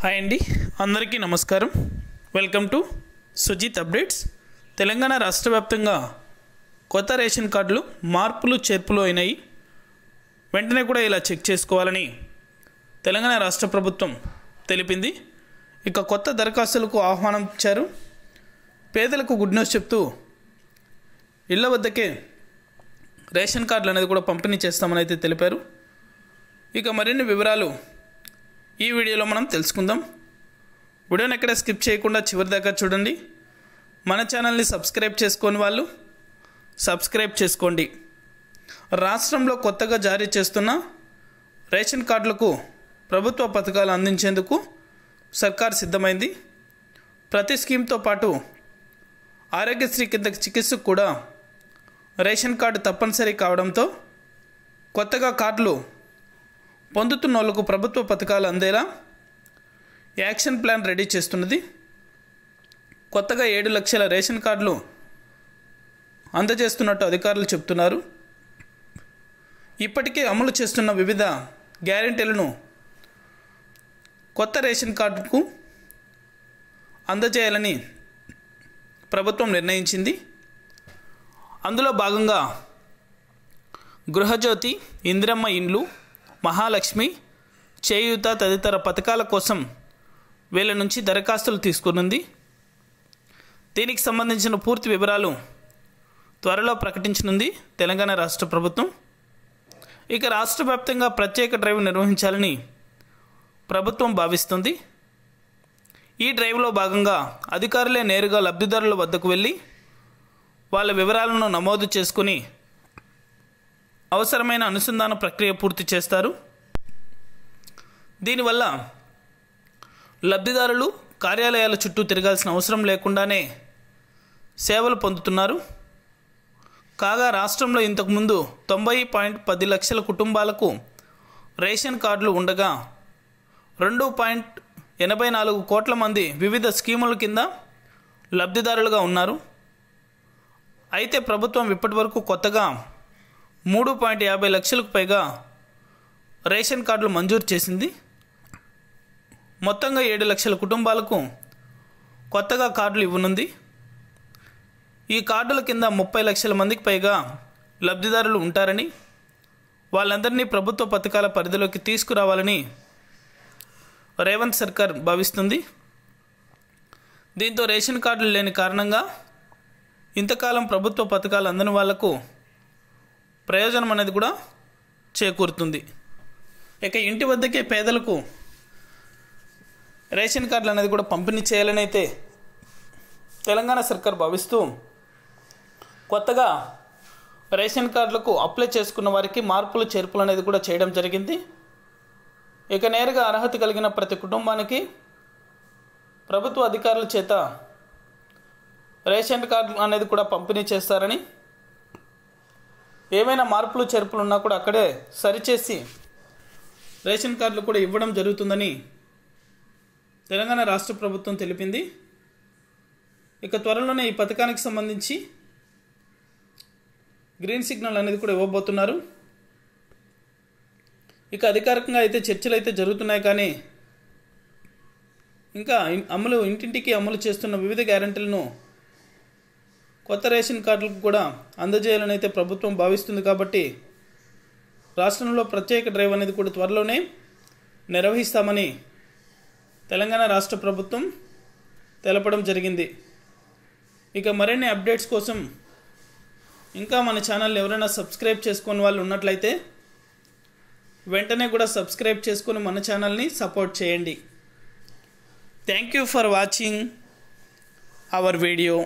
Hi అండి, అందరికీ నమస్కారం. Welcome to Sujith updates. Telangana రాష్ట్ర వ్యాప్తంగా కొత్త రేషన్ కార్డులు మార్పులు చేర్పులు అయినాయి. వెంటనే కూడా ఇలా చెక్ చేసుకోవాలని తెలంగాణ రాష్ట్ర ప్రభుత్వం తెలిపింది. ఇక కొత్త దరఖాస్తులకు ఆహ్వానం ఇచ్చారు. పేదలకు గుడ్ న్యూస్ చెప్తూ ఇళ్ల వద్దకే రేషన్ కార్డులు అనేది కూడా పంపిణీ చేస్తామని అయితే తెలిపారు. ఇక మరిన్ని వివరాలు ఈ వీడియోలో మనం తెలుసుకుందాం. వీడియోని ఎక్కడ స్కిప్ చేయకుండా చివరి దాకా చూడండి. మన ఛానల్ని సబ్స్క్రైబ్ చేసుకోని వాళ్ళు సబ్స్క్రైబ్ చేసుకోండి. రాష్ట్రంలో కొత్తగా జారీ చేస్తున్న రేషన్ కార్డులకు ప్రభుత్వ పథకాలు అందించేందుకు సర్కార్ సిద్ధమైంది. ప్రతి స్కీమ్తో పాటు ఆరోగ్యశ్రీ కింద చికిత్సకు కూడా రేషన్ కార్డు తప్పనిసరి కావడంతో కొత్తగా కార్డులు పొందుతున్న వాళ్ళకు ప్రభుత్వ పథకాలు అందేలా యాక్షన్ ప్లాన్ రెడీ చేస్తున్నది. కొత్తగా 7 లక్షల రేషన్ కార్డులు అందజేస్తున్నట్టు అధికారులు చెబుతున్నారు. ఇప్పటికే అమలు చేస్తున్న వివిధ గ్యారెంటీలను కొత్త రేషన్ కార్డుకు అందజేయాలని ప్రభుత్వం నిర్ణయించింది. అందులో భాగంగా గృహజ్యోతి, ఇందిరమ్మ ఇండ్లు, మహాలక్ష్మి, చేయూత తదితర పథకాల కోసం వీళ్ళ నుంచి దరఖాస్తులు తీసుకునుంది. దీనికి సంబంధించిన పూర్తి వివరాలు త్వరలో ప్రకటించనుంది తెలంగాణ రాష్ట్ర ప్రభుత్వం. ఇక రాష్ట్ర వ్యాప్తంగా ప్రత్యేక డ్రైవ్ నిర్వహించాలని ప్రభుత్వం భావిస్తుంది. ఈ డ్రైవ్లో భాగంగా అధికారులే నేరుగా లబ్ధిదారుల వద్దకు వెళ్ళి వాళ్ళ వివరాలను నమోదు చేసుకుని అవసరమైన అనుసంధాన ప్రక్రియ పూర్తి చేస్తారు. దీనివల్ల లబ్ధిదారులు కార్యాలయాల చుట్టూ తిరగాల్సిన అవసరం లేకుండానే సేవలు పొందుతున్నారు. కాగా రాష్ట్రంలో ఇంతకుముందు 90.10 లక్షల కుటుంబాలకు రేషన్ కార్డులు ఉండగా 2.84 కోట్ల మంది వివిధ స్కీముల కింద లబ్ధిదారులుగా ఉన్నారు. అయితే ప్రభుత్వం ఇప్పటివరకు కొత్తగా 3.50 లక్షలకు పైగా రేషన్ కార్డులు మంజూరు చేసింది. మొత్తంగా 7 లక్షల కుటుంబాలకు కొత్తగా కార్డులు ఇవ్వనుంది. ఈ కార్డుల కింద 30 లక్షల మందికి పైగా లబ్ధిదారులు ఉంటారని, వాళ్ళందరినీ ప్రభుత్వ పథకాల పరిధిలోకి తీసుకురావాలని రేవంత్ సర్కార్ భావిస్తుంది. దీంతో రేషన్ కార్డులు లేని కారణంగా ఇంతకాలం ప్రభుత్వ పథకాలు అందని వాళ్లకు ప్రయోజనం అనేది కూడా చేకూరుతుంది. ఇక ఇంటి వద్దకే పేదలకు రేషన్ కార్డులు అనేది కూడా పంపిణీ చేయాలని అయితే తెలంగాణ సర్కార్ భావిస్తూ కొత్తగా రేషన్ కార్డులకు అప్లై చేసుకున్న వారికి మార్పులు చేర్పులు అనేది కూడా చేయడం జరిగింది. ఇక నేరుగా అర్హత కలిగిన ప్రతి కుటుంబానికి ప్రభుత్వ అధికారుల చేత రేషన్ కార్డు అనేది కూడా పంపిణీ చేస్తారని, ఏమైనా మార్పులు చేర్పులు ఉన్నా కూడా అక్కడే సరిచేసి రేషన్ కార్డులు కూడా ఇవ్వడం జరుగుతుందని తెలంగాణ రాష్ట్ర ప్రభుత్వం తెలిపింది. ఇక త్వరలోనే ఈ పథకానికి సంబంధించి గ్రీన్ సిగ్నల్ అనేది కూడా ఇవ్వబోతున్నారు. ఇక అధికారికంగా అయితే చర్చలు అయితే జరుగుతున్నాయి, కానీ ఇంకా ఇంటింటికి అమలు చేస్తున్న వివిధ గ్యారెంటీలను కొత్త రేషన్ కార్డులకు కూడా అందజేయాలని అయితే ప్రభుత్వం భావిస్తుంది. కాబట్టి రాష్ట్రంలో ప్రత్యేక డ్రైవ్ అనేది కూడా త్వరలోనే నిర్వహిస్తామని తెలంగాణ రాష్ట్ర ప్రభుత్వం తెలపడం జరిగింది. ఇక మరిన్ని అప్డేట్స్ కోసం ఇంకా మన ఛానల్ ఎవరైనా సబ్స్క్రైబ్ చేసుకుని వాళ్ళు ఉన్నట్లయితే వెంటనే కూడా సబ్స్క్రైబ్ చేసుకొని మన ఛానల్ని సపోర్ట్ చేయండి. Thank you for watching our video.